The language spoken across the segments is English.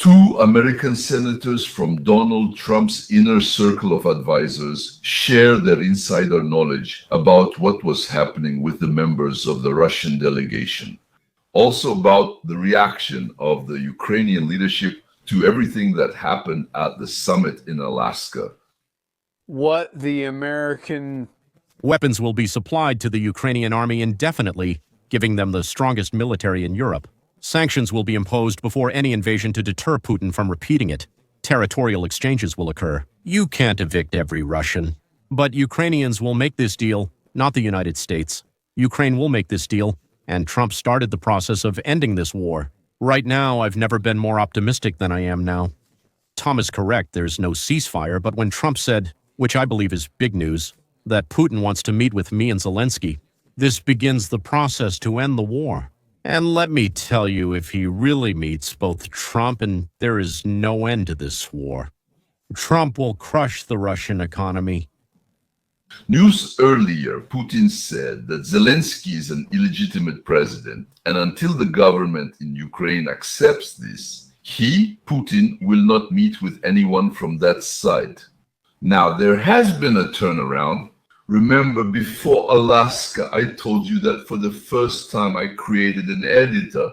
Two American senators from Donald Trump's inner circle of advisors share their insider knowledge about what was happening with the members of the Russian delegation. Also about the reaction of the Ukrainian leadership to everything that happened at the summit in Alaska. What the American weapons will be supplied to the Ukrainian army indefinitely, giving them the strongest military in Europe. Sanctions will be imposed before any invasion to deter Putin from repeating it. Territorial exchanges will occur. You can't evict every Russian. But Ukrainians will make this deal, not the United States. Ukraine will make this deal, and Trump started the process of ending this war. Right now, I've never been more optimistic than I am now. Tom is correct, there's no ceasefire, but when Trump said, which I believe is big news, that Putin wants to meet with me and Zelensky, this begins the process to end the war. And let me tell you, if he really meets both Trump and there is no end to this war, Trump will crush the Russian economy. News earlier, Putin said that Zelensky is an illegitimate president, and until the government in Ukraine accepts this, he, Putin, will not meet with anyone from that side. Now, there has been a turnaround. Remember, before Alaska, I told you that for the first time I created an editor.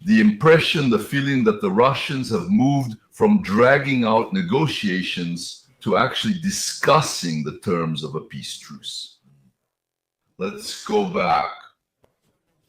The impression, the feeling that the Russians have moved from dragging out negotiations to actually discussing the terms of a peace truce. Let's go back.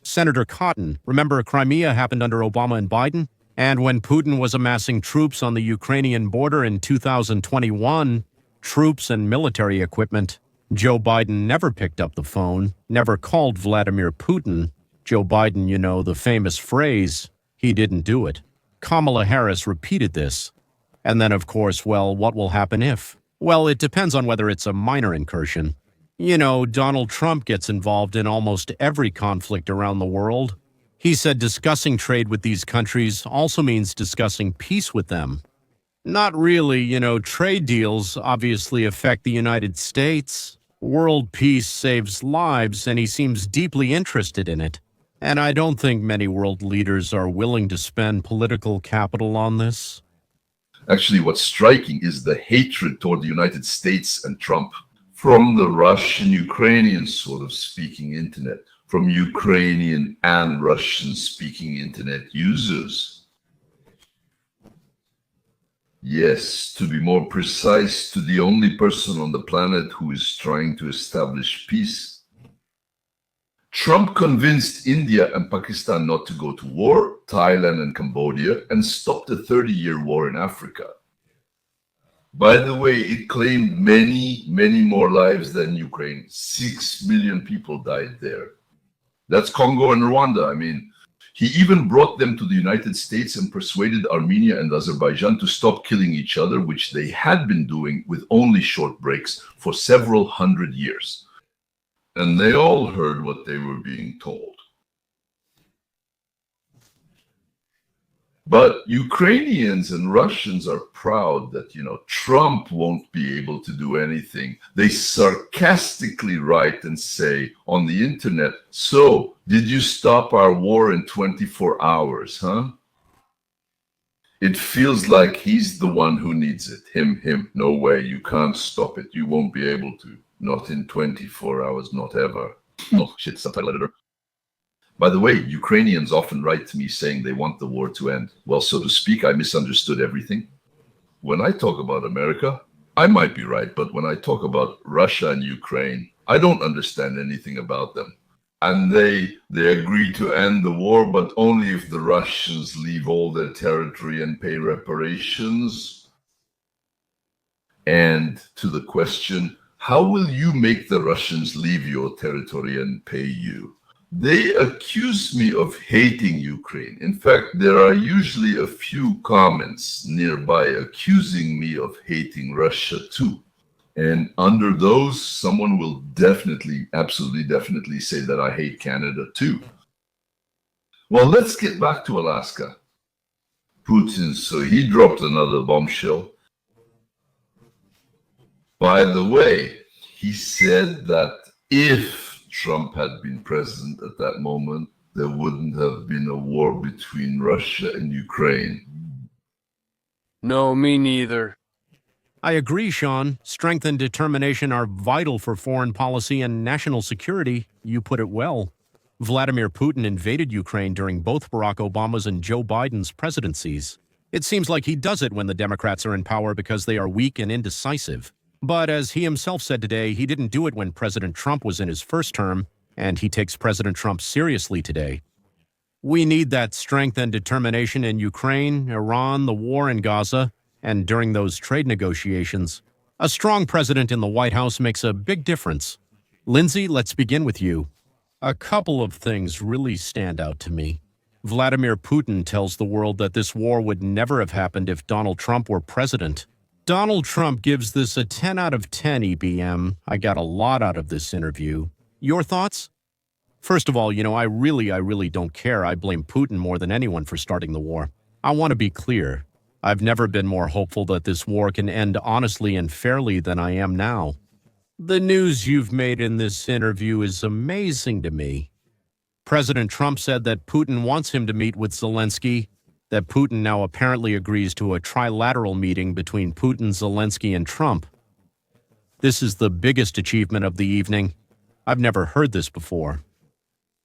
Senator Cotton, remember Crimea happened under Obama and Biden? And when Putin was amassing troops on the Ukrainian border in 2021, troops and military equipment, Joe Biden never picked up the phone, never called Vladimir Putin. Joe Biden, you know, the famous phrase, he didn't do it. Kamala Harris repeated this. And then, of course, well, what will happen if? Well, it depends on whether it's a minor incursion. You know, Donald Trump gets involved in almost every conflict around the world. He said discussing trade with these countries also means discussing peace with them. Not really, you know, trade deals obviously affect the United States. World peace saves lives, and he seems deeply interested in it. And I don't think many world leaders are willing to spend political capital on this. Actually, what's striking is the hatred toward the United States and Trump from the Russian-Ukrainian sort of speaking internet, from Ukrainian and Russian-speaking internet users. Yes, to be more precise, to the only person on the planet who is trying to establish peace. Trump convinced India and Pakistan not to go to war, Thailand and Cambodia, and stopped the 30-year war in Africa. By the way, it claimed many, many more lives than Ukraine. 6 million people died there. That's Congo and Rwanda. I mean, he even brought them to the United States and persuaded Armenia and Azerbaijan to stop killing each other, which they had been doing with only short breaks for several hundred years. And they all heard what they were being told. But Ukrainians and Russians are proud that, Trump won't be able to do anything. They sarcastically write and say on the internet, "So, did you stop our war in 24 hours, huh?" It feels like he's the one who needs it. Him. No way, you can't stop it. You won't be able to. Not in 24 hours, not ever. Oh, shit, subtitle editor. By the way, Ukrainians often write to me saying they want the war to end. Well, so to speak, I misunderstood everything. When I talk about America, I might be right, but when I talk about Russia and Ukraine, I don't understand anything about them. And they agree to end the war, but only if the Russians leave all their territory and pay reparations. And to the question, how will you make the Russians leave your territory and pay you? They accuse me of hating Ukraine. In fact, there are usually a few comments nearby accusing me of hating Russia too. And under those, someone will definitely, absolutely definitely say that I hate Canada too. Well, let's get back to Alaska. Putin, so he dropped another bombshell. By the way, he said that if Trump had been president at that moment, there wouldn't have been a war between Russia and Ukraine. No, me neither. I agree, Sean. Strength and determination are vital for foreign policy and national security. You put it well. Vladimir Putin invaded Ukraine during both Barack Obama's and Joe Biden's presidencies. It seems like he does it when the Democrats are in power because they are weak and indecisive. But as he himself said today, he didn't do it when President Trump was in his first term, and he takes President Trump seriously today. We need that strength and determination in Ukraine, Iran, the war in Gaza, and during those trade negotiations. A strong president in the White House makes a big difference. Lindsay, let's begin with you. A couple of things really stand out to me. Vladimir Putin tells the world that this war would never have happened if Donald Trump were president. Donald Trump gives this a 10 out of 10 EBM. I got a lot out of this interview. Your thoughts? First of all, I really don't care. I blame Putin more than anyone for starting the war. I want to be clear. I've never been more hopeful that this war can end honestly and fairly than I am now. The news you've made in this interview is amazing to me. President Trump said that Putin wants him to meet with Zelensky, that Putin now apparently agrees to a trilateral meeting between Putin, Zelensky, and Trump. This is the biggest achievement of the evening. I've never heard this before.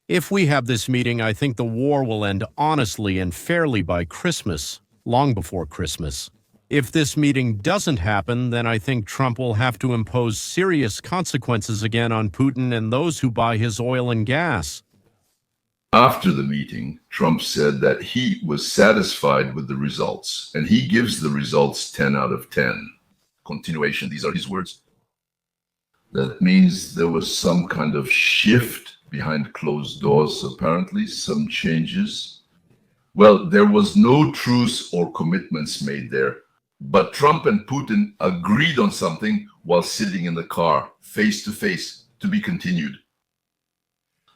If we have this meeting, I think the war will end honestly and fairly by Christmas, long before Christmas. If this meeting doesn't happen, then I think Trump will have to impose serious consequences again on Putin and those who buy his oil and gas. After the meeting, Trump said that he was satisfied with the results, and he gives the results 10 out of 10. Continuation, these are his words. That means there was some kind of shift behind closed doors, apparently, some changes. Well, there was no truce or commitments made there, but Trump and Putin agreed on something while sitting in the car, face to face, to be continued.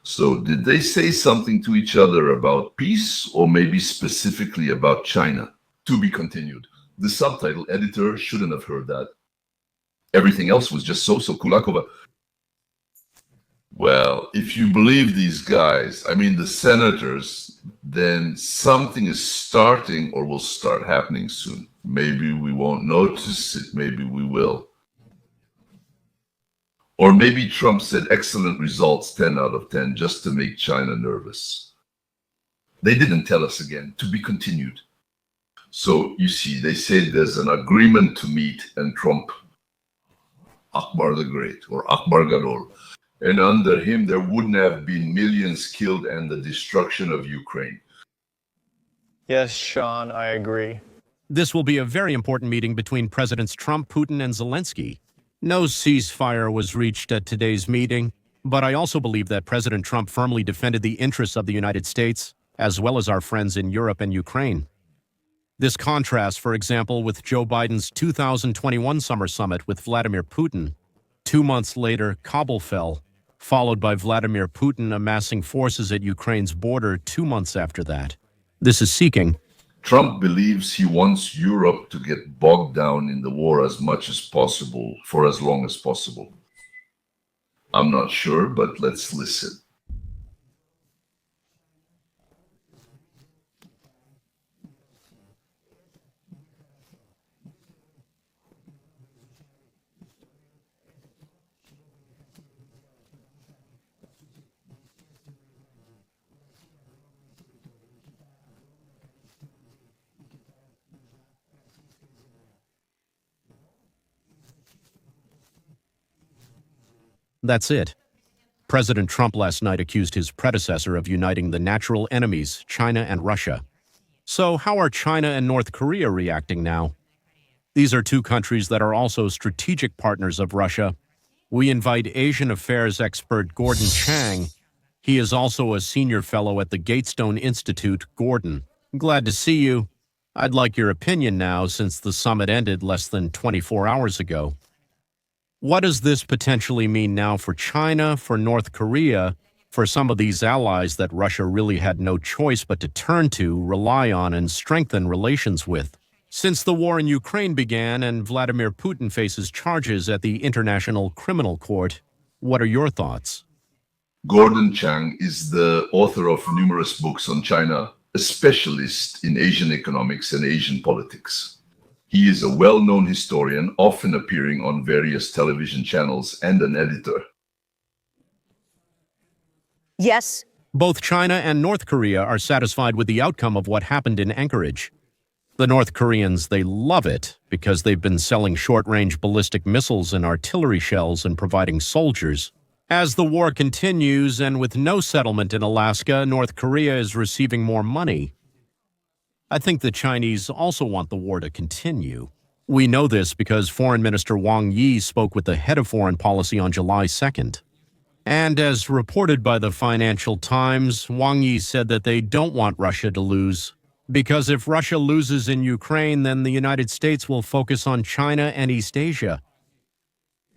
So did they say something to each other about peace, or maybe specifically about China? To be continued. The subtitle editor shouldn't have heard that. Everything else was just so Kulakova. Well, if you believe these guys, the senators, then something is starting or will start happening soon. Maybe we won't notice it, maybe we will. Or maybe Trump said excellent results, 10 out of 10, just to make China nervous. They didn't tell us again, to be continued. So, you see, they say there's an agreement to meet, and Trump, Akbar the Great, or Akbar Gadol. And under him, there wouldn't have been millions killed and the destruction of Ukraine. Yes, Sean, I agree. This will be a very important meeting between Presidents Trump, Putin, and Zelensky. No ceasefire was reached at today's meeting, but I also believe that President Trump firmly defended the interests of the United States, as well as our friends in Europe and Ukraine. This contrasts, for example, with Joe Biden's 2021 summer summit with Vladimir Putin. 2 months later, Kabul fell, followed by Vladimir Putin amassing forces at Ukraine's border 2 months after that. This is seeking. Trump believes he wants Europe to get bogged down in the war as much as possible, for as long as possible. I'm not sure, but let's listen. That's it. President Trump last night accused his predecessor of uniting the natural enemies, China and Russia. So how are China and North Korea reacting now? These are two countries that are also strategic partners of Russia. We invite Asian affairs expert Gordon Chang. He is also a senior fellow at the Gatestone Institute. Gordon, glad to see you. I'd like your opinion now, since the summit ended less than 24 hours ago. What does this potentially mean now for China, for North Korea, for some of these allies that Russia really had no choice but to turn to, rely on, and strengthen relations with? Since the war in Ukraine began and Vladimir Putin faces charges at the International Criminal Court, what are your thoughts? Gordon Chang is the author of numerous books on China, a specialist in Asian economics and Asian politics. He is a well-known historian, often appearing on various television channels, and an editor. Yes. Both China and North Korea are satisfied with the outcome of what happened in Anchorage. The North Koreans, they love it because they've been selling short-range ballistic missiles and artillery shells and providing soldiers. As the war continues and with no settlement in Alaska, North Korea is receiving more money. I think the Chinese also want the war to continue. We know this because Foreign Minister Wang Yi spoke with the head of foreign policy on July 2nd. And as reported by the Financial Times, Wang Yi said that they don't want Russia to lose. Because if Russia loses in Ukraine, then the United States will focus on China and East Asia.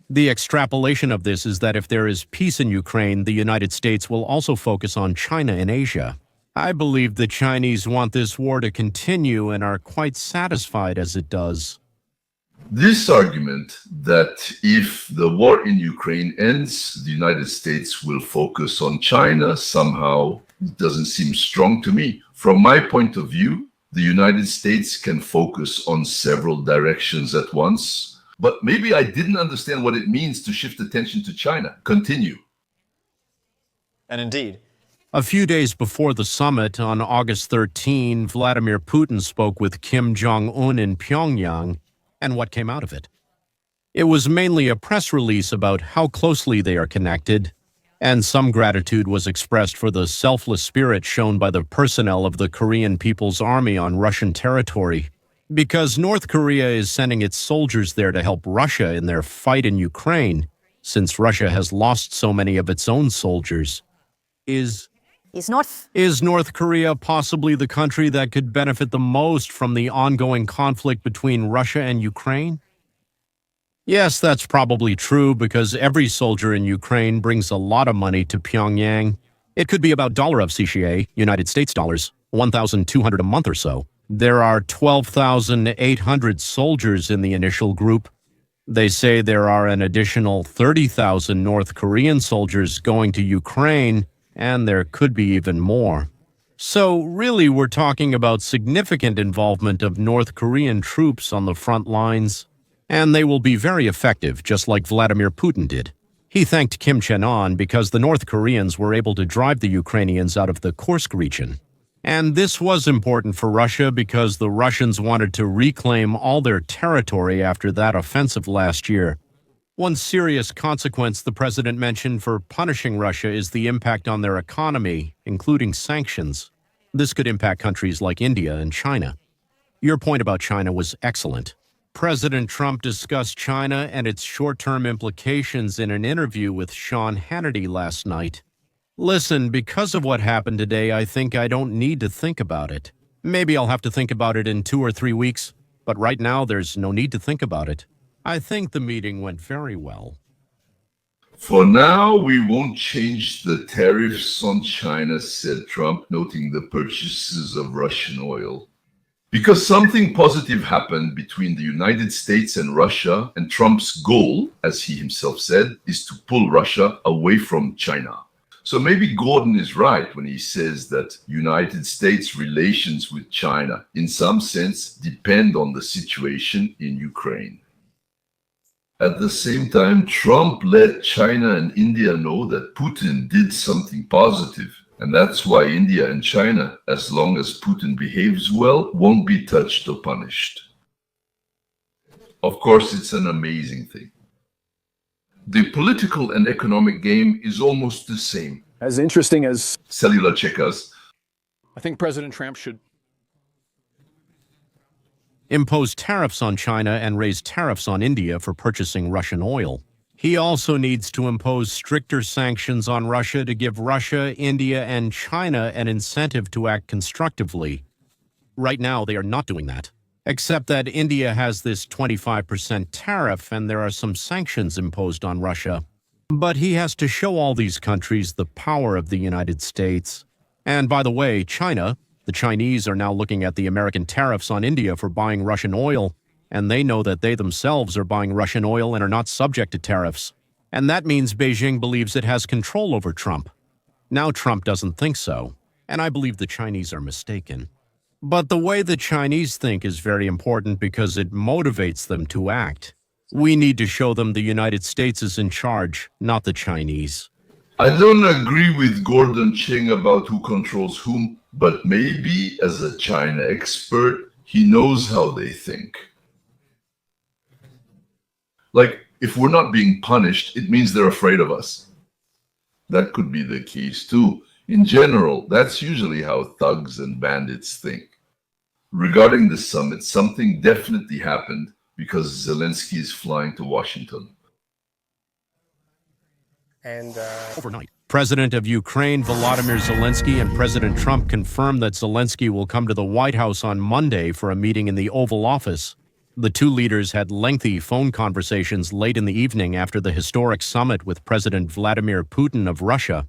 The extrapolation of this is that if there is peace in Ukraine, the United States will also focus on China and Asia. I believe the Chinese want this war to continue and are quite satisfied as it does. This argument that if the war in Ukraine ends, the United States will focus on China somehow doesn't seem strong to me. From my point of view, the United States can focus on several directions at once, but maybe I didn't understand what it means to shift attention to China. Continue. And indeed, a few days before the summit on August 13, Vladimir Putin spoke with Kim Jong-un in Pyongyang, and what came out of it? It was mainly a press release about how closely they are connected, and some gratitude was expressed for the selfless spirit shown by the personnel of the Korean People's Army on Russian territory, because North Korea is sending its soldiers there to help Russia in their fight in Ukraine, since Russia has lost so many of its own soldiers. Is North Korea possibly the country that could benefit the most from the ongoing conflict between Russia and Ukraine? Yes, that's probably true because every soldier in Ukraine brings a lot of money to Pyongyang. It could be about $1 of CCA, United States dollars, $1,200 a month or so. There are 12,800 soldiers in the initial group. They say there are an additional 30,000 North Korean soldiers going to Ukraine, and there could be even more. So really, we're talking about significant involvement of North Korean troops on the front lines. And they will be very effective, just like Vladimir Putin did. He thanked Kim Chen-on because the North Koreans were able to drive the Ukrainians out of the Kursk region. And this was important for Russia because the Russians wanted to reclaim all their territory after that offensive last year. One serious consequence the president mentioned for punishing Russia is the impact on their economy, including sanctions. This could impact countries like India and China. Your point about China was excellent. President Trump discussed China and its short-term implications in an interview with Sean Hannity last night. Listen, because of what happened today, I think I don't need to think about it. Maybe I'll have to think about it in 2 or 3 weeks, but right now there's no need to think about it. I think the meeting went very well. For now, we won't change the tariffs on China, said Trump, noting the purchases of Russian oil. Because something positive happened between the United States and Russia, and Trump's goal, as he himself said, is to pull Russia away from China. So maybe Gordon is right when he says that United States relations with China, in some sense, depend on the situation in Ukraine. At the same time, Trump let China and India know that Putin did something positive. And that's why India and China, as long as Putin behaves well, won't be touched or punished. Of course, it's an amazing thing. The political and economic game is almost the same. As interesting as cellular checkers. I think President Trump should impose tariffs on China and raise tariffs on India for purchasing Russian oil. He also needs to impose stricter sanctions on Russia to give Russia, India, and China an incentive to act constructively. Right now, they are not doing that, except that India has this 25% tariff and there are some sanctions imposed on Russia. But he has to show all these countries the power of the United States. And by the way, China, the Chinese are now looking at the American tariffs on India for buying Russian oil, and they know that they themselves are buying Russian oil and are not subject to tariffs. And that means Beijing believes it has control over Trump. Now Trump doesn't think so, and I believe the Chinese are mistaken. But the way the Chinese think is very important because it motivates them to act. We need to show them the United States is in charge, not the Chinese. I don't agree with Gordon Cheng about who controls whom, but maybe as a China expert, he knows how they think. Like, if we're not being punished, it means they're afraid of us. That could be the case too. In general, that's usually how thugs and bandits think. Regarding the summit, something definitely happened because Zelensky is flying to Washington. Overnight, President of Ukraine Volodymyr Zelensky and President Trump confirmed that Zelensky will come to the White House on Monday for a meeting in the Oval Office. The two leaders had lengthy phone conversations late in the evening after the historic summit with President Vladimir Putin of Russia.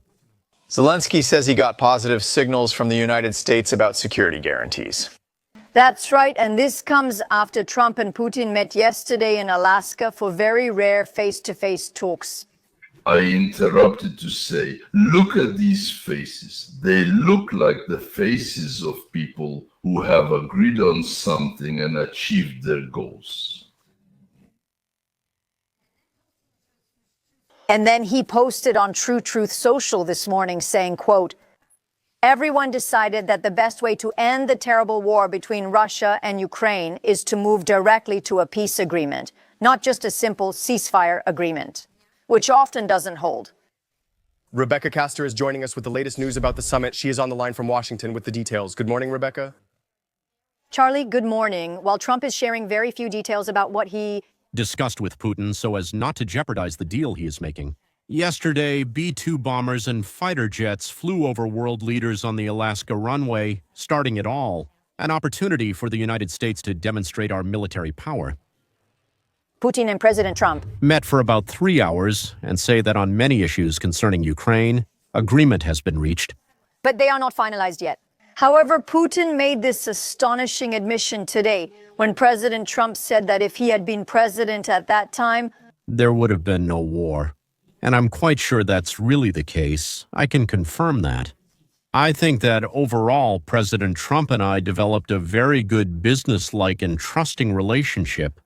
Zelensky says he got positive signals from the United States about security guarantees. That's right, and this comes after Trump and Putin met yesterday in Alaska for very rare face-to-face talks. I interrupted to say, look at these faces. They look like the faces of people who have agreed on something and achieved their goals. And then he posted on True Truth Social this morning saying, quote, "Everyone decided that the best way to end the terrible war between Russia and Ukraine is to move directly to a peace agreement, not just a simple ceasefire agreement, which often doesn't hold." Rebecca Castor is joining us with the latest news about the summit. She is on the line from Washington with the details. Good morning, Rebecca. Charlie, good morning. While Trump is sharing very few details about what he Discussed with Putin so as not to jeopardize the deal he is making. Yesterday, B-2 bombers and fighter jets flew over world leaders on the Alaska runway, starting it all, an opportunity for the United States to demonstrate our military power. Putin and President Trump Met for about 3 hours and say that on many issues concerning Ukraine, agreement has been reached. but they are not finalized yet. However, Putin made this astonishing admission today when President Trump said that if he had been president at that time, There would have been no war. And I'm quite sure that's really the case. I can confirm that. I think that overall, President Trump and I developed a very good business-like and trusting relationship.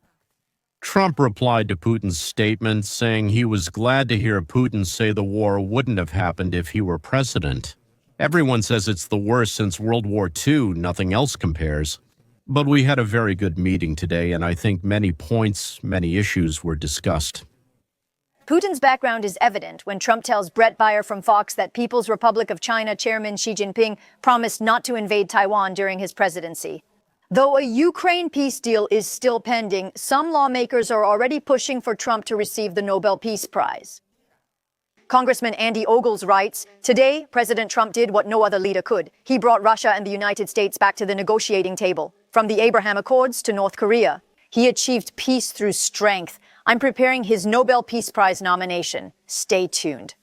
Trump replied to Putin's statement saying he was glad to hear Putin say the war wouldn't have happened if he were president. Everyone says it's the worst since World War II, nothing else compares. But we had a very good meeting today, and I think many points, many issues were discussed. Putin's background is evident when Trump tells Brett Baier from Fox that People's Republic of China Chairman Xi Jinping promised not to invade Taiwan during his presidency. Though a Ukraine peace deal is still pending, some lawmakers are already pushing for Trump to receive the Nobel Peace Prize. Congressman Andy Ogles writes, "Today, President Trump did what no other leader could. He brought Russia and the United States back to the negotiating table. From the Abraham Accords to North Korea, he achieved peace through strength. I'm preparing his Nobel Peace Prize nomination. Stay tuned."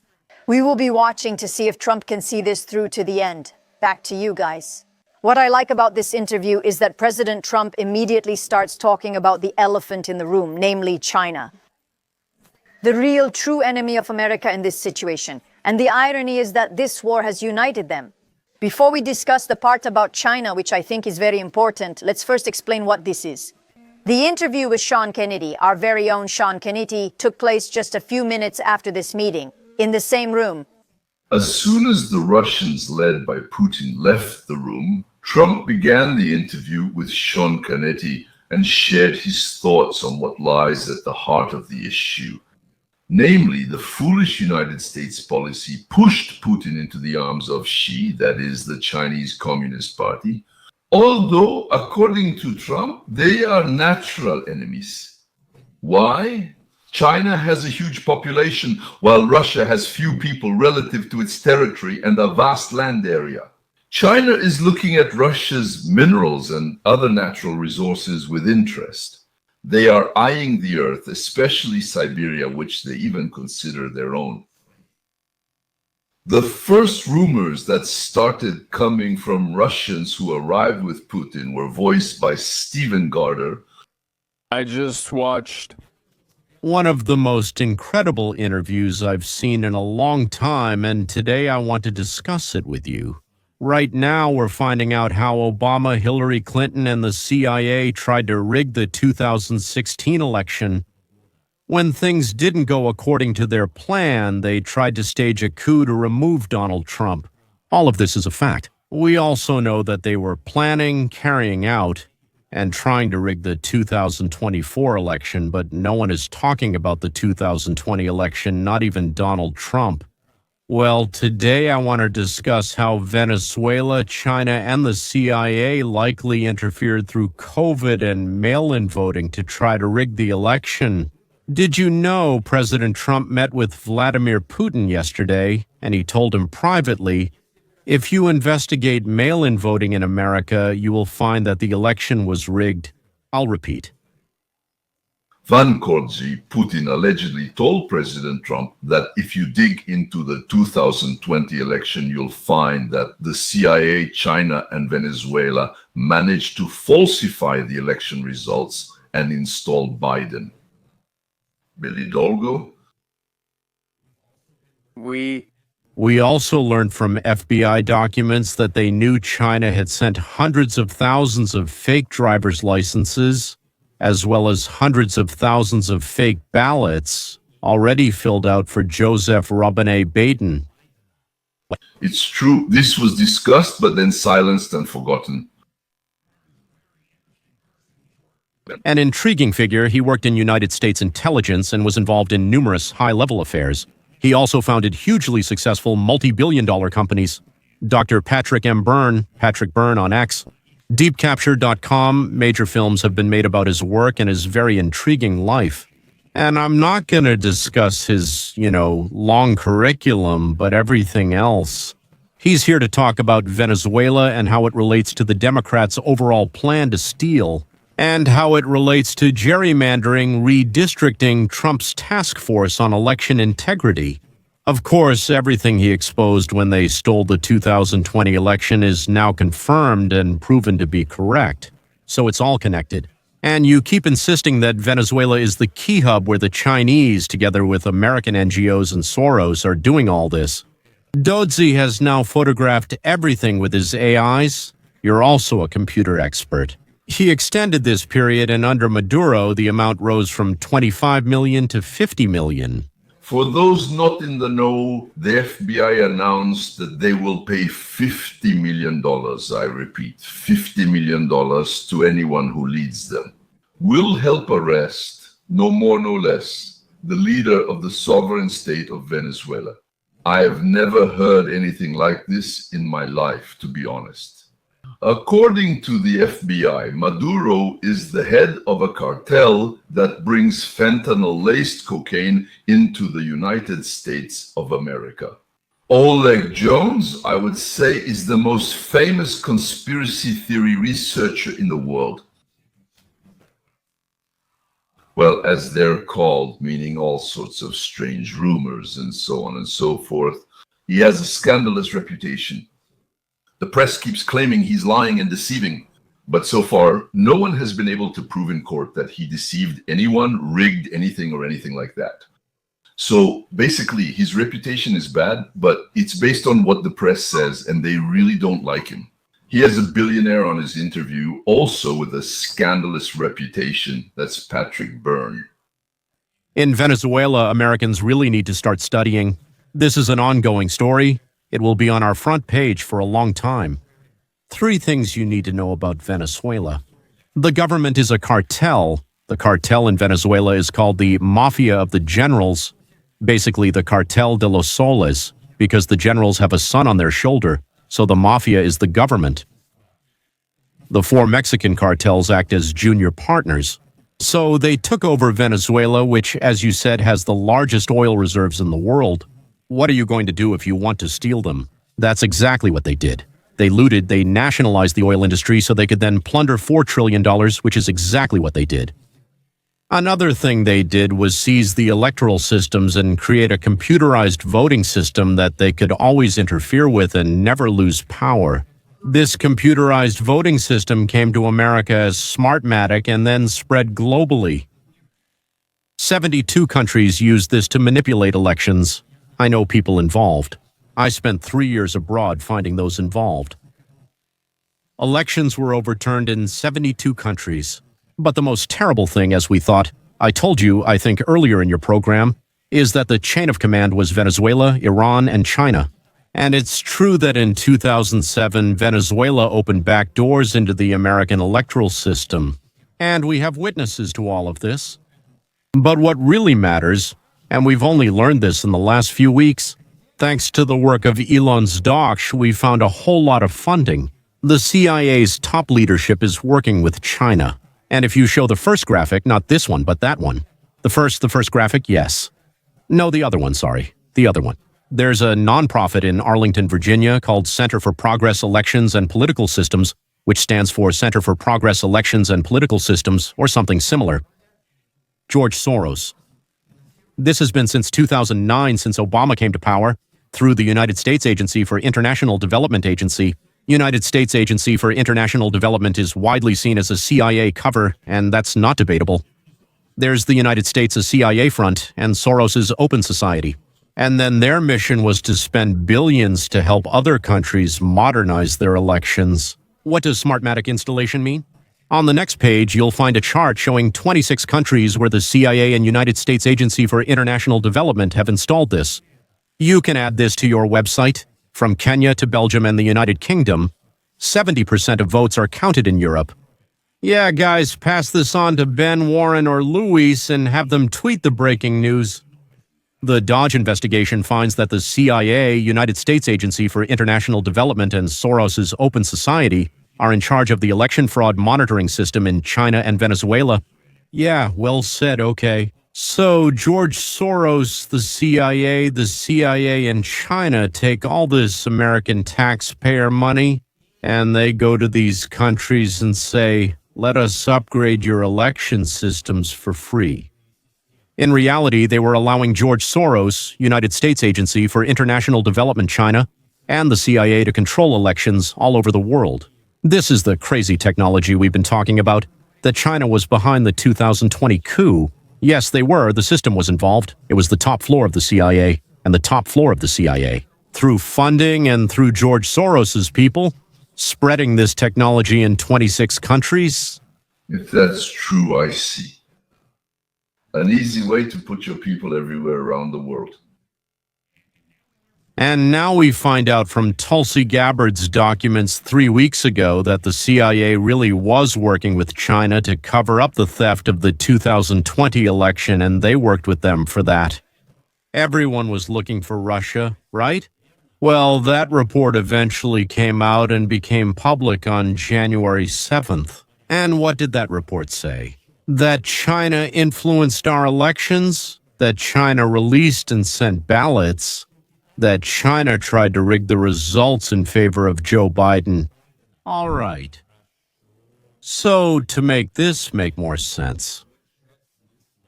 We will be watching to see if Trump can see this through to the end. Back to you guys. What I like about this interview is that President Trump immediately starts talking about the elephant in the room, namely China. The real true enemy of America in this situation. And the irony is that this war has united them. Before we discuss the part about China, which I think is very important, let's first explain what this is. The interview with Sean Kennedy, our very own Sean Kennedy, took place just a few minutes after this meeting, in the same room. As soon as the Russians led by Putin left the room, Trump began the interview with Sean Kennedy and shared his thoughts on what lies at the heart of the issue. Namely, the foolish United States policy pushed Putin into the arms of Xi, that is, the Chinese Communist Party, although, according to Trump, they are natural enemies. Why? China has a huge population, while Russia has few people relative to its territory and a vast land area. China is looking at Russia's minerals and other natural resources with interest. They are eyeing the earth, especially Siberia, which they even consider their own. The first rumors that started coming from Russians who arrived with Putin were voiced by Stephen Garter. I just watched One of the most incredible interviews I've seen in a long time, and today I want to discuss it with you. Right now, we're finding out how Obama, Hillary Clinton, and the CIA tried to rig the 2016 election. When things didn't go according to their plan, they tried to stage a coup to remove Donald Trump. All of this is a fact. We also know that they were planning, carrying out, and trying to rig the 2024 election, but no one is talking about the 2020 election, not even Donald Trump. Well, today I want to discuss how Venezuela, China, and the CIA likely interfered through COVID and mail-in voting to try to rig the election. Did you know President Trump met with Vladimir Putin yesterday, and he told him privately, if you investigate mail-in voting in America, you will find that the election was rigged. I'll repeat. Van Kortzi, Putin allegedly told President Trump that if you dig into the 2020 election, you'll find that the CIA, China, and Venezuela managed to falsify the election results and install Biden. Billy Dolgo? We also learned from FBI documents that they knew China had sent hundreds of thousands of fake driver's licenses, as well as hundreds of thousands of fake ballots already filled out for Joseph Robinette Biden. It's true, this was discussed but then silenced and forgotten. An intriguing figure, he worked in United States intelligence and was involved in numerous high-level affairs. He also founded hugely successful multi-billion-dollar companies. Dr. Patrick M. Byrne, Patrick Byrne on X, deepcapture.com, major films have been made about his work and his very intriguing life. And I'm not going to discuss his, long curriculum, but everything else. He's here to talk about Venezuela and how it relates to the Democrats' overall plan to steal, and how it relates to gerrymandering, redistricting, Trump's task force on election integrity. Of course, everything he exposed when they stole the 2020 election is now confirmed and proven to be correct. So it's all connected. And you keep insisting that Venezuela is the key hub where the Chinese, together with American NGOs and Soros, are doing all this. Dodzi has now photographed everything with his AIs. You're also a computer expert. He extended this period, and under Maduro, the amount rose from 25 million to 50 million. For those not in the know, the FBI announced that they will pay $50 million, I repeat, $50 million to anyone who leads them. Will help arrest, no more no less, the leader of the sovereign state of Venezuela. I have never heard anything like this in my life, to be honest. According to the FBI, Maduro is the head of a cartel that brings fentanyl-laced cocaine into the United States of America. Oleg Jones, I would say, is the most famous conspiracy theory researcher in the world. Well, as they're called, meaning all sorts of strange rumors and so on and so forth. He has a scandalous reputation. The press keeps claiming he's lying and deceiving, but so far, no one has been able to prove in court that he deceived anyone, rigged anything, or anything like that. So basically, his reputation is bad, but it's based on what the press says, and they really don't like him. He has a billionaire on his interview, also with a scandalous reputation. That's Patrick Byrne. In Venezuela, Americans really need to start studying. This is an ongoing story. It will be on our front page for a long time. 3 things you need to know about Venezuela. The government is a cartel. The cartel in Venezuela is called the Mafia of the Generals, basically the Cartel de los Soles, because the generals have a sun on their shoulder, so the mafia is the government. The 4 Mexican cartels act as junior partners. So they took over Venezuela, which, as you said, has the largest oil reserves in the world. What are you going to do if you want to steal them? That's exactly what they did. They looted, they nationalized the oil industry so they could then plunder $4 trillion, which is exactly what they did. Another thing they did was seize the electoral systems and create a computerized voting system that they could always interfere with and never lose power. This computerized voting system came to America as Smartmatic and then spread globally. 72 countries used this to manipulate elections. I know people involved. I spent 3 years abroad finding those involved. Elections were overturned in 72 countries. But the most terrible thing, as we thought, I told you, I think, earlier in your program, is that the chain of command was Venezuela, Iran, and China. And it's true that in 2007, Venezuela opened back doors into the American electoral system. And we have witnesses to all of this. But what really matters, and we've only learned this in the last few weeks, thanks to the work of Elon's doc, we found a whole lot of funding. The CIA's top leadership is working with China. And if you show the first graphic, not this one, but that one. The first graphic, yes. No, the other one, sorry. The other one. There's a nonprofit in Arlington, Virginia called Center for Progress Elections and Political Systems, which stands for Center for Progress Elections and Political Systems, or something similar. George Soros. This has been since 2009, since Obama came to power, through the United States Agency for International Development Agency. United States Agency for International Development is widely seen as a CIA cover, and that's not debatable. There's the United States' CIA front and Soros's Open Society. And then their mission was to spend billions to help other countries modernize their elections. What does Smartmatic installation mean? On the next page, you'll find a chart showing 26 countries where the CIA and United States Agency for International Development have installed this. You can add this to your website. From Kenya to Belgium and the United Kingdom, 70% of votes are counted in Europe. Yeah, guys, pass this on to Ben, Warren, or Luis and have them tweet the breaking news. The Dodge investigation finds that the CIA, United States Agency for International Development, and Soros's Open Society are in charge of the election fraud monitoring system in China and Venezuela. Yeah, well said, okay. So George Soros, the CIA, and China take all this American taxpayer money, and they go to these countries and say, let us upgrade your election systems for free. In reality, they were allowing George Soros, United States Agency for International Development China, and the CIA to control elections all over the world. This is the crazy technology we've been talking about, that China was behind the 2020 coup. Yes, they were. The system was involved. It was the top floor of the CIA and the top floor of the CIA. Through funding and through George Soros's people, spreading this technology in 26 countries. If that's true, I see. An easy way to put your people everywhere around the world. And now we find out from Tulsi Gabbard's documents 3 weeks ago that the CIA really was working with China to cover up the theft of the 2020 election, and they worked with them for that. Everyone was looking for Russia, right? Well, that report eventually came out and became public on January 7th. And what did that report say? That China influenced our elections? That China released and sent ballots? That China tried to rig the results in favor of Joe Biden? All right. So, to make this make more sense,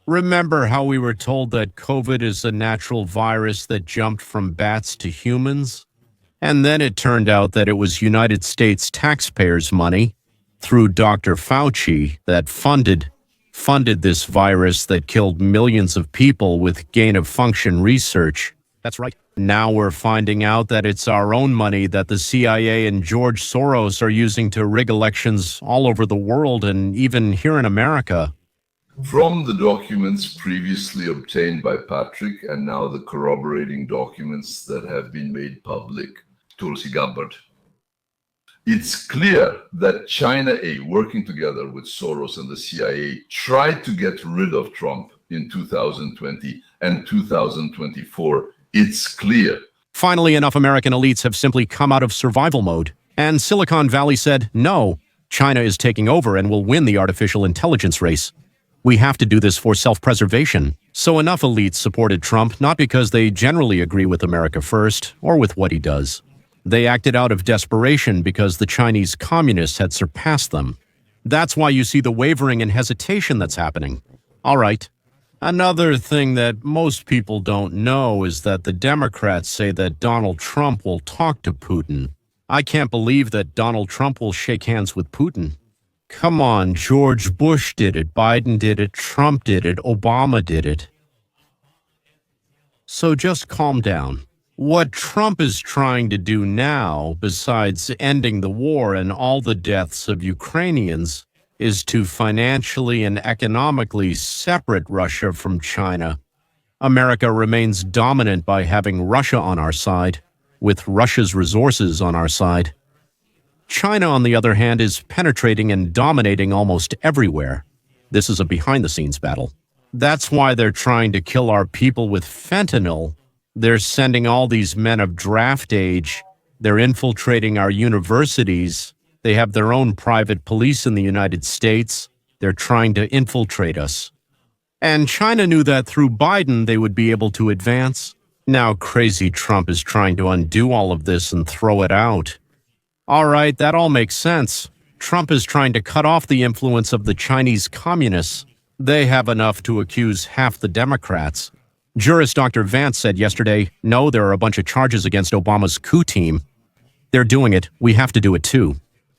remember how we were told that COVID is a natural virus that jumped from bats to humans? And then it turned out that it was United States taxpayers' money, through Dr. Fauci, that funded this virus that killed millions of people with gain-of-function research. That's right. Now we're finding out that it's our own money that the CIA and George Soros are using to rig elections all over the world and even here in America. From the documents previously obtained by Patrick and now the corroborating documents that have been made public, Tulsi Gabbard, it's clear that China, working together with Soros and the CIA, tried to get rid of Trump in 2020 and 2024. It's clear. Finally, enough American elites have simply come out of survival mode, and Silicon Valley said, no, China is taking over and will win the artificial intelligence race. We have to do this for self-preservation. So enough elites supported Trump, not because they generally agree with America first or with what he does. They acted out of desperation because the Chinese communists had surpassed them. That's why you see the wavering and hesitation that's happening. All right. Another thing that most people don't know is that the Democrats say that Donald Trump will talk to Putin. I can't believe that Donald Trump will shake hands with Putin. Come on, George Bush did it, Biden did it, Trump did it, Obama did it. So just calm down. What Trump is trying to do now, besides ending the war and all the deaths of Ukrainians, is to financially and economically separate Russia from China. America remains dominant by having Russia on our side, with Russia's resources on our side. China, on the other hand, is penetrating and dominating almost everywhere. This is a behind-the-scenes battle. That's why they're trying to kill our people with fentanyl. They're sending all these men of draft age. They're infiltrating our universities. They have their own private police in the United States. They're trying to infiltrate us. And China knew that through Biden they would be able to advance. Now crazy Trump is trying to undo all of this and throw it out. All right, that all makes sense. Trump is trying to cut off the influence of the Chinese communists. They have enough to accuse half the Democrats. Jurist Dr. Vance said yesterday, no, there are a bunch of charges against Obama's coup team. They're doing it. We have to do it too.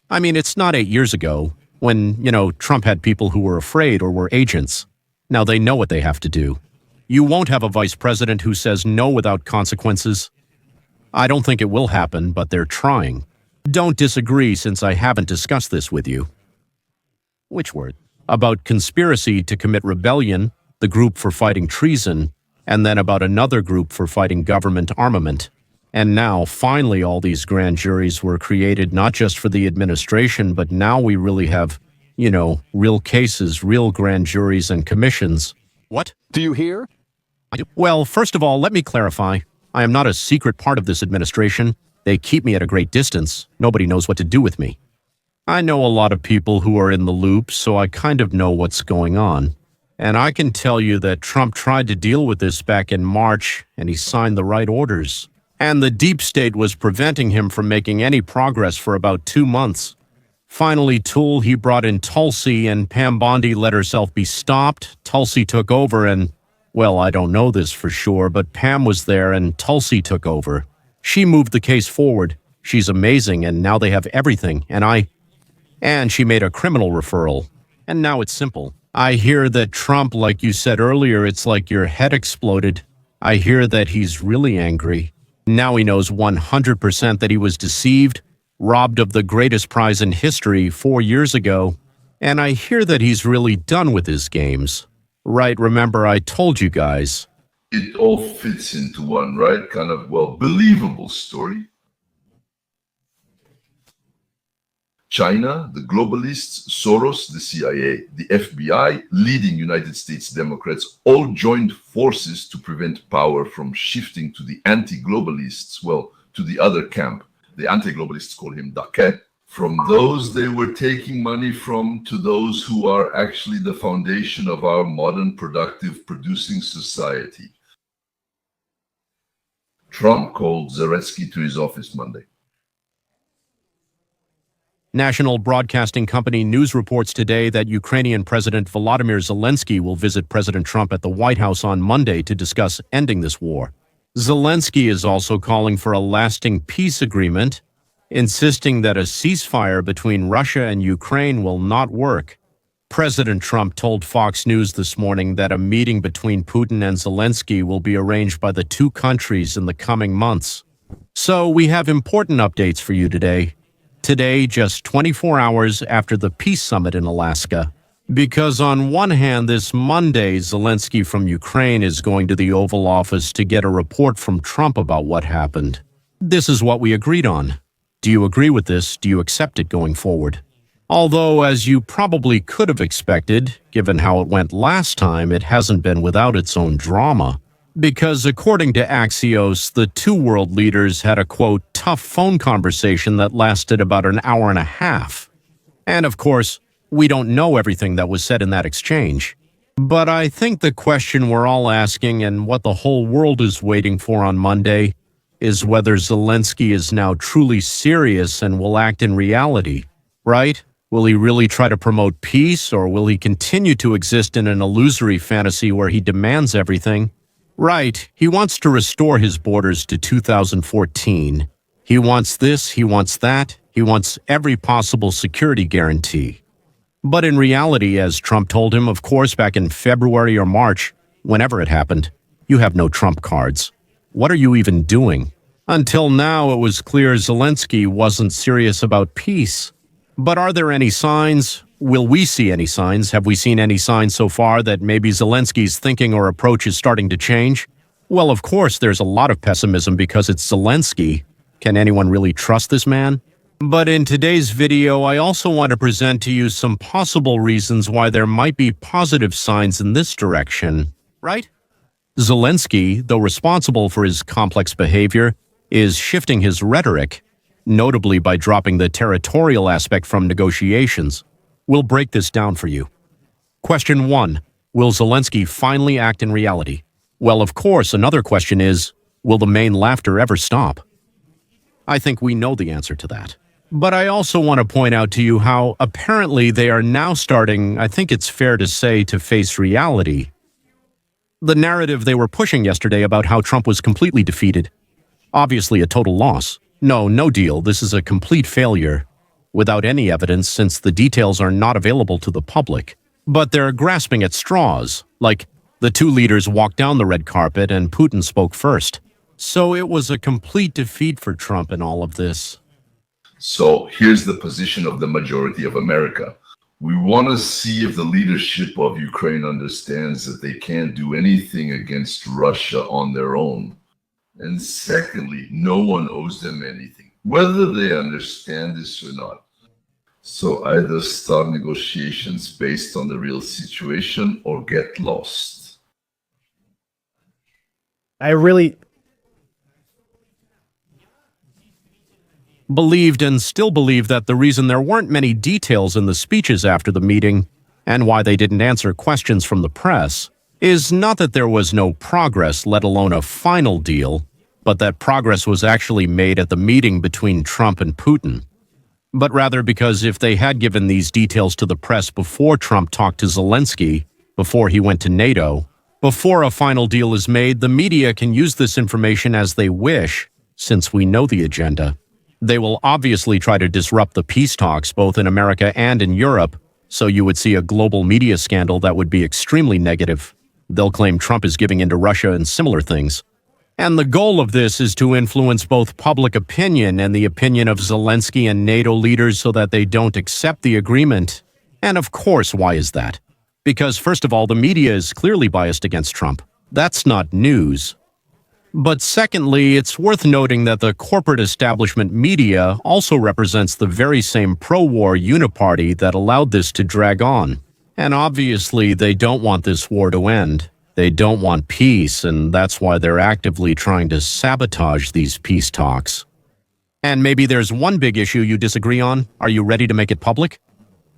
I mean, it's not 8 years ago when, Trump had people who were afraid or were agents. Now they know what they have to do. You won't have a vice president who says no without consequences. I don't think it will happen, but they're trying. Don't disagree since I haven't discussed this with you. Which word? About conspiracy to commit rebellion, the group for fighting treason, and then about another group for fighting government armament. And now, finally, all these grand juries were created not just for the administration, but now we really have, real cases, real grand juries and commissions. What? Do you hear? Well, first of all, let me clarify. I am not a secret part of this administration. They keep me at a great distance. Nobody knows what to do with me. I know a lot of people who are in the loop, so I kind of know what's going on. And I can tell you that Trump tried to deal with this back in March, and he signed the right orders. And the deep state was preventing him from making any progress for about 2 months. Finally, he brought in Tulsi, and Pam Bondi let herself be stopped. Tulsi took over and, well, I don't know this for sure, but Pam was there and Tulsi took over. She moved the case forward. She's amazing, and now they have everything, and she made a criminal referral. And now it's simple. I hear that Trump, like you said earlier, it's like your head exploded. I hear that he's really angry. Now he knows 100% that he was deceived, robbed of the greatest prize in history 4 years ago. And I hear that he's really done with his games. Right, remember I told you guys. It all fits into one, right? Kind of, believable story. China, the globalists, Soros, the CIA, the FBI, leading United States Democrats all joined forces to prevent power from shifting to the anti-globalists, to the other camp. The anti-globalists call him Daquet. From those they were taking money from to those who are actually the foundation of our modern, productive, producing society. Trump called Zelensky to his office Monday. National broadcasting company News reports today that Ukrainian President Volodymyr Zelensky will visit President Trump at the White House on Monday to discuss ending this war. Zelensky is also calling for a lasting peace agreement, insisting that a ceasefire between Russia and Ukraine will not work. President Trump told Fox News this morning that a meeting between Putin and Zelensky will be arranged by the two countries in the coming months. So we have important updates for you today. Today, just 24 hours after the peace summit in Alaska. Because on one hand, this Monday, Zelensky from Ukraine is going to the Oval Office to get a report from Trump about what happened. This is what we agreed on. Do you agree with this? Do you accept it going forward? Although, as you probably could have expected, given how it went last time, it hasn't been without its own drama. Because according to Axios, the two world leaders had a, quote, tough phone conversation that lasted about an hour and a half. And of course, we don't know everything that was said in that exchange. But I think the question we're all asking and what the whole world is waiting for on Monday is whether Zelensky is now truly serious and will act in reality, right? Will he really try to promote peace, or will he continue to exist in an illusory fantasy where he demands everything? Right, he wants to restore his borders to 2014. He wants this, he wants that, he wants every possible security guarantee. But in reality, as Trump told him, of course, back in February or March, whenever it happened, you have no trump cards. What are you even doing? Until now, it was clear Zelensky wasn't serious about peace. But are there any signs? Will we see any signs? Have we seen any signs so far that maybe Zelensky's thinking or approach is starting to change? Well, of course, there's a lot of pessimism because it's Zelensky. Can anyone really trust this man? But in today's video, I also want to present to you some possible reasons why there might be positive signs in this direction, right? Zelensky, though responsible for his complex behavior, is shifting his rhetoric, notably by dropping the territorial aspect from negotiations. We'll break this down for you. Question 1. Will Zelensky finally act in reality? Well, of course, another question is, will the main laughter ever stop? I think we know the answer to that. But I also want to point out to you how apparently they are now starting, I think it's fair to say, to face reality. The narrative they were pushing yesterday about how Trump was completely defeated. Obviously a total loss. No deal. This is a complete failure. Without any evidence, since the details are not available to the public. But they're grasping at straws, like the two leaders walked down the red carpet and Putin spoke first. So it was a complete defeat for Trump in all of this. So here's the position of the majority of America. We want to see if the leadership of Ukraine understands that they can't do anything against Russia on their own. And secondly, no one owes them anything, whether they understand this or not. So either start negotiations based on the real situation or get lost. Believed and still believe that the reason there weren't many details in the speeches after the meeting, and why they didn't answer questions from the press, is not that there was no progress, let alone a final deal, but that progress was actually made at the meeting between Trump and Putin. But rather because if they had given these details to the press before Trump talked to Zelensky, before he went to NATO, before a final deal is made, the media can use this information as they wish, since we know the agenda. They will obviously try to disrupt the peace talks both in America and in Europe, so you would see a global media scandal that would be extremely negative. They'll claim Trump is giving in to Russia and similar things. And the goal of this is to influence both public opinion and the opinion of Zelensky and NATO leaders so that they don't accept the agreement. And of course, why is that? Because first of all, the media is clearly biased against Trump. That's not news. But secondly, it's worth noting that the corporate establishment media also represents the very same pro-war uniparty that allowed this to drag on. And obviously, they don't want this war to end. They don't want peace, and that's why they're actively trying to sabotage these peace talks. And maybe there's one big issue you disagree on. Are you ready to make it public?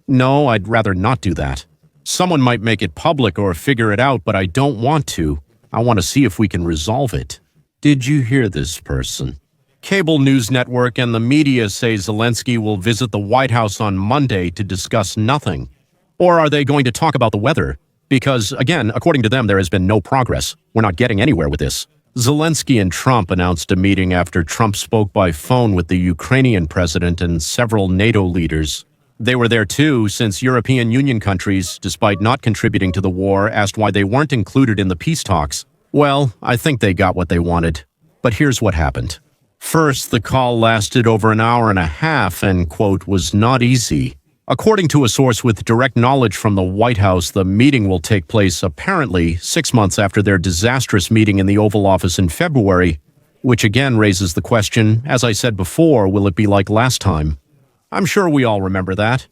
No, I'd rather not do that. Someone might make it public or figure it out, but I don't want to. I want to see if we can resolve it. Did you hear this person? Cable news network and the media say Zelensky will visit the White House on Monday to discuss nothing. Or are they going to talk about the weather? Because, again, according to them, there has been no progress. We're not getting anywhere with this. Zelensky and Trump announced a meeting after Trump spoke by phone with the Ukrainian president and several NATO leaders. They were there too, since European Union countries, despite not contributing to the war, asked why they weren't included in the peace talks. Well, I think they got what they wanted. But here's what happened. First, the call lasted over an hour and a half and, quote, was not easy. According to a source with direct knowledge from the White House, the meeting will take place apparently 6 months after their disastrous meeting in the Oval Office in February, which again raises the question, as I said before, will it be like last time? I'm sure we all remember that.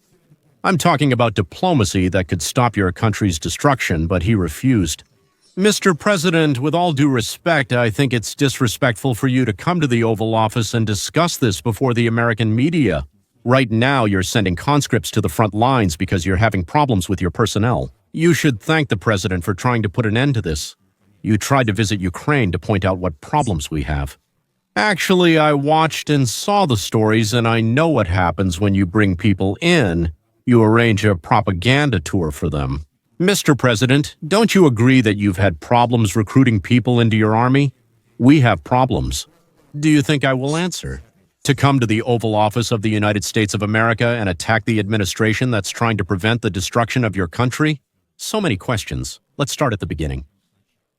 I'm talking about diplomacy that could stop your country's destruction, but he refused. Mr. President, with all due respect, I think it's disrespectful for you to come to the Oval Office and discuss this before the American media. Right now, you're sending conscripts to the front lines because you're having problems with your personnel. You should thank the president for trying to put an end to this. You tried to visit Ukraine to point out what problems we have. Actually, I watched and saw the stories, and I know what happens when you bring people in. You arrange a propaganda tour for them. Mr. President, don't you agree that you've had problems recruiting people into your army? We have problems. Do you think I will answer? To come to the Oval Office of the United States of America and attack the administration that's trying to prevent the destruction of your country? So many questions. Let's start at the beginning.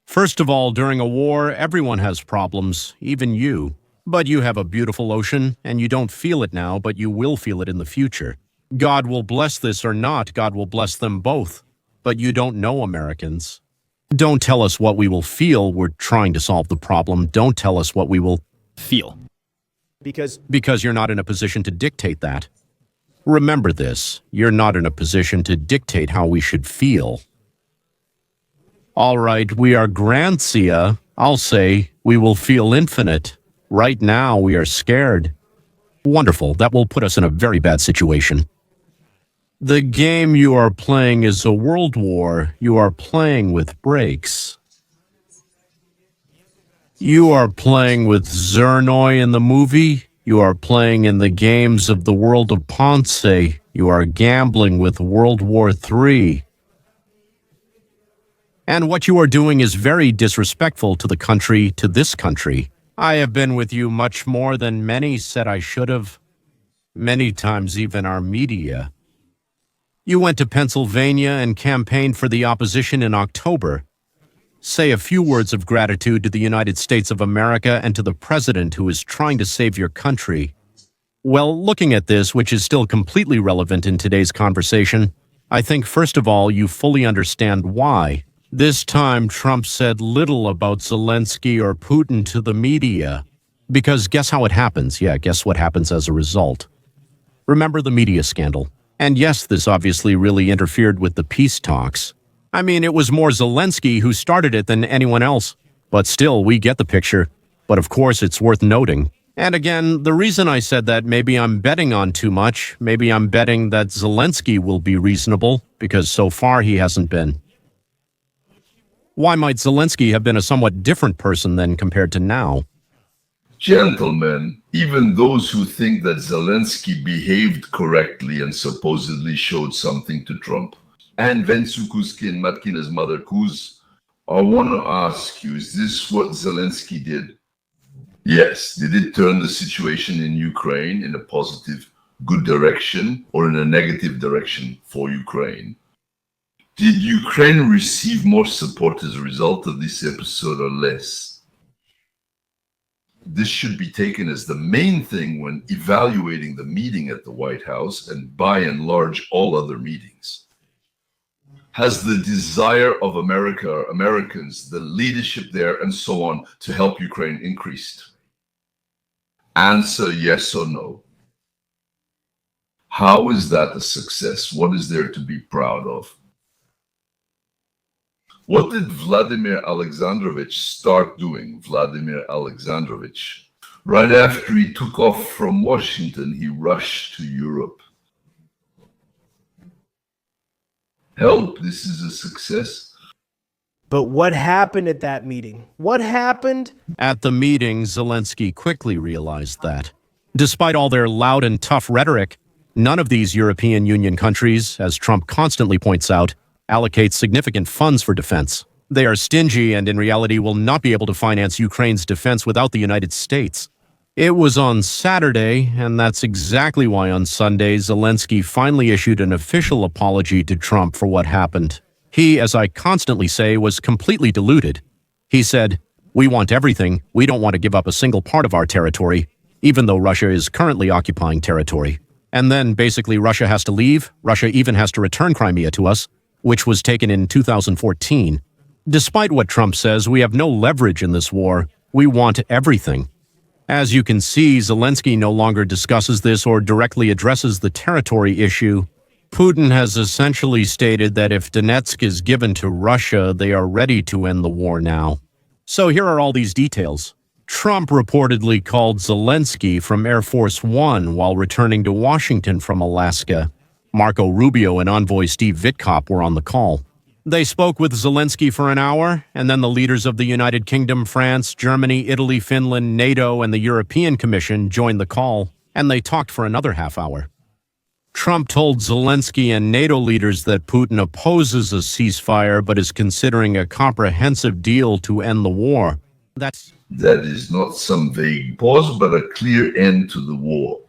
First of all, during a war, everyone has problems, even you. But you have a beautiful ocean, and you don't feel it now, but you will feel it in the future. God will bless this or not, God will bless them both. But you don't know Americans. Don't tell us what we will feel. We're trying to solve the problem. Don't tell us what we will feel. Because you're not in a position to dictate that. Remember this, you're not in a position to dictate how we should feel. All right, we are Grantia. I'll say we will feel infinite. Right now, we are scared. Wonderful, that will put us in a very bad situation. The game you are playing is a world war. You are playing with brakes. You are playing with Zernoi in the movie. You are playing in the games of the world of Ponce. You are gambling with World War III. And what you are doing is very disrespectful to the country, to this country. I have been with you much more than many said I should have. Many times even our media. You went to Pennsylvania and campaigned for the opposition in October. Say a few words of gratitude to the United States of America and to the president who is trying to save your country. Well, looking at this, which is still completely relevant in today's conversation, I think first of all you fully understand why. This time Trump said little about Zelensky or Putin to the media. Because guess how it happens? Yeah, guess what happens as a result? Remember the media scandal. And yes, this obviously really interfered with the peace talks. I mean, it was more Zelensky who started it than anyone else. But still, we get the picture. But of course, it's worth noting. And again, the reason I said that, maybe I'm betting on too much. Maybe I'm betting that Zelensky will be reasonable, because so far he hasn't been. Why might Zelensky have been a somewhat different person than compared to now? Gentlemen, even those who think that Zelensky behaved correctly and supposedly showed something to Trump, and Vensu Kuzkin, Matkina's mother Kuz, I want to ask you, is this what Zelensky did? Yes, did it turn the situation in Ukraine in a positive, good direction or in a negative direction for Ukraine? Did Ukraine receive more support as a result of this episode or less? This should be taken as the main thing when evaluating the meeting at the White House and by and large all other meetings. Has the desire of Americans, the leadership there and so on to help Ukraine increased? Answer yes or no. How is that a success? What is there to be proud of? What did Vladimir Alexandrovich start doing? Vladimir Alexandrovich. Right after he took off from Washington, he rushed to Europe. Help, this is a success. But what happened at that meeting? What happened? At the meeting, Zelensky quickly realized that. Despite all their loud and tough rhetoric, none of these European Union countries, as Trump constantly points out, allocate significant funds for defense. They are stingy and in reality will not be able to finance Ukraine's defense without the United States. It was on Saturday, and that's exactly why on Sunday, Zelensky finally issued an official apology to Trump for what happened. He, as I constantly say, was completely deluded. He said, "We want everything. We don't want to give up a single part of our territory, even though Russia is currently occupying territory. And then, basically, Russia has to leave. Russia even has to return Crimea to us, which was taken in 2014. Despite what Trump says, we have no leverage in this war. We want everything." As you can see, Zelensky no longer discusses this or directly addresses the territory issue. Putin has essentially stated that if Donetsk is given to Russia, they are ready to end the war now. So here are all these details. Trump reportedly called Zelensky from Air Force One while returning to Washington from Alaska. Marco Rubio and envoy Steve Witkoff were on the call. They spoke with Zelensky for an hour, and then the leaders of the United Kingdom, France, Germany, Italy, Finland, NATO, and the European Commission joined the call, and they talked for another half hour. Trump told Zelensky and NATO leaders that Putin opposes a ceasefire but is considering a comprehensive deal to end the war. That is not some vague pause, but a clear end to the war.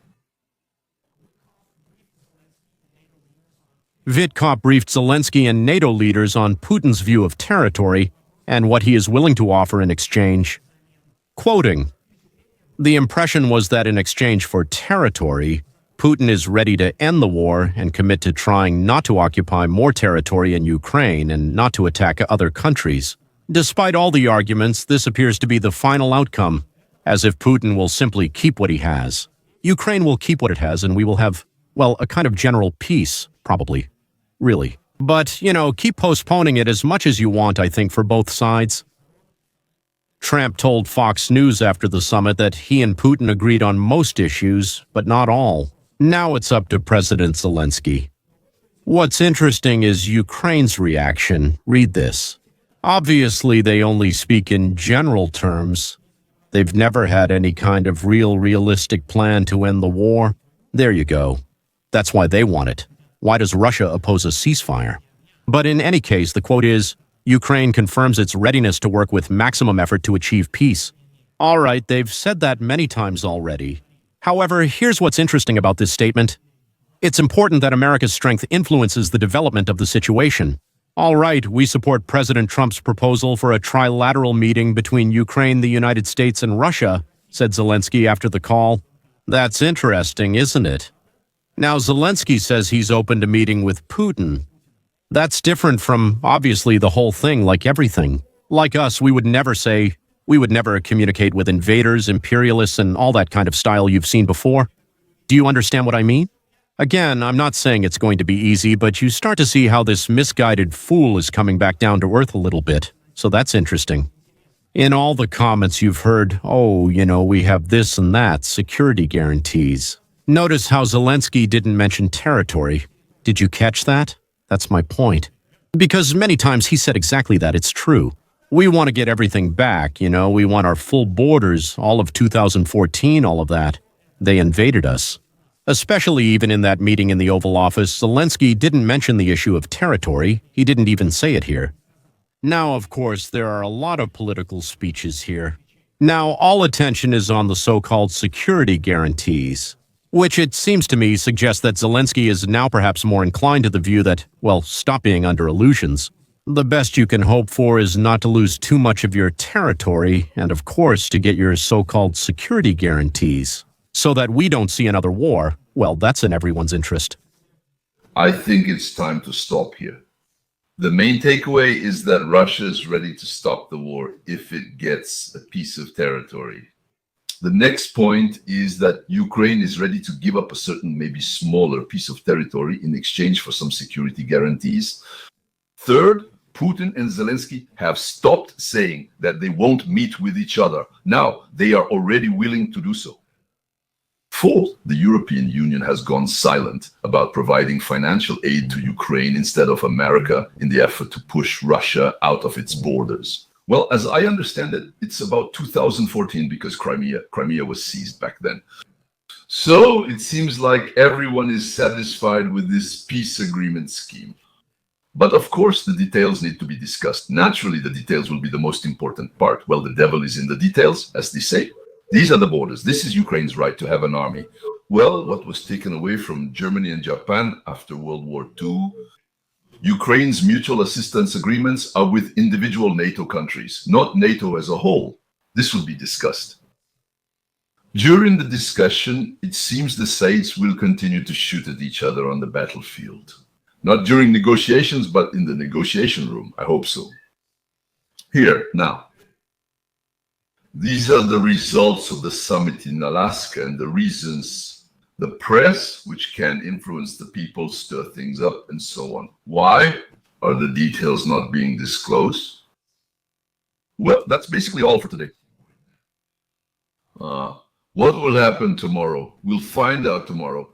Wittkop briefed Zelensky and NATO leaders on Putin's view of territory and what he is willing to offer in exchange. Quoting, "The impression was that in exchange for territory, Putin is ready to end the war and commit to trying not to occupy more territory in Ukraine and not to attack other countries. Despite all the arguments, this appears to be the final outcome, as if Putin will simply keep what he has. Ukraine will keep what it has, and we will have, well, a kind of general peace, probably. Really. But, keep postponing it as much as you want, I think, for both sides." Trump told Fox News after the summit that he and Putin agreed on most issues, but not all. Now it's up to President Zelensky. What's interesting is Ukraine's reaction. Read this. Obviously, they only speak in general terms. They've never had any kind of realistic plan to end the war. There you go. That's why they want it. Why does Russia oppose a ceasefire? But in any case, the quote is, Ukraine confirms its readiness to work with maximum effort to achieve peace. All right, they've said that many times already. However, here's what's interesting about this statement. It's important that America's strength influences the development of the situation. All right, we support President Trump's proposal for a trilateral meeting between Ukraine, the United States, and Russia, said Zelensky after the call. That's interesting, isn't it? Now, Zelensky says he's open to meeting with Putin. That's different from, obviously, the whole thing, like everything. Like us, we would never communicate with invaders, imperialists, and all that kind of style you've seen before. Do you understand what I mean? Again, I'm not saying it's going to be easy, but you start to see how this misguided fool is coming back down to earth a little bit. So that's interesting. In all the comments you've heard, we have this and that, security guarantees. Notice how Zelensky didn't mention territory. Did you catch that? That's my point. Because many times he said exactly that. It's true. We want to get everything back, we want our full borders, all of 2014, all of that. They invaded us. Especially even in that meeting in the Oval Office, Zelensky didn't mention the issue of territory. He didn't even say it here. Now, of course, there are a lot of political speeches here. Now, all attention is on the so-called security guarantees, which it seems to me suggests that Zelensky is now perhaps more inclined to the view that, stop being under illusions. The best you can hope for is not to lose too much of your territory and, of course, to get your so-called security guarantees. So that we don't see another war. Well, that's in everyone's interest. I think it's time to stop here. The main takeaway is that Russia is ready to stop the war if it gets a piece of territory. The next point is that Ukraine is ready to give up a certain, maybe smaller piece of territory in exchange for some security guarantees. Third, Putin and Zelensky have stopped saying that they won't meet with each other. Now, they are already willing to do so. Fourth, the European Union has gone silent about providing financial aid to Ukraine instead of America in the effort to push Russia out of its borders. Well, as I understand it, it's about 2014 because Crimea was seized back then. So it seems like everyone is satisfied with this peace agreement scheme. But of course, the details need to be discussed. Naturally, the details will be the most important part. Well, the devil is in the details, as they say. These are the borders. This is Ukraine's right to have an army. Well, what was taken away from Germany and Japan after World War II? Ukraine's mutual assistance agreements are with individual NATO countries, not NATO as a whole. This will be discussed. During the discussion, it seems the sides will continue to shoot at each other on the battlefield. Not during negotiations, but in the negotiation room. I hope so. Here, now. These are the results of the summit in Alaska and the reasons the press, which can influence the people, stir things up and so on. Why are the details not being disclosed? Well, that's basically all for today. What will happen tomorrow? We'll find out tomorrow.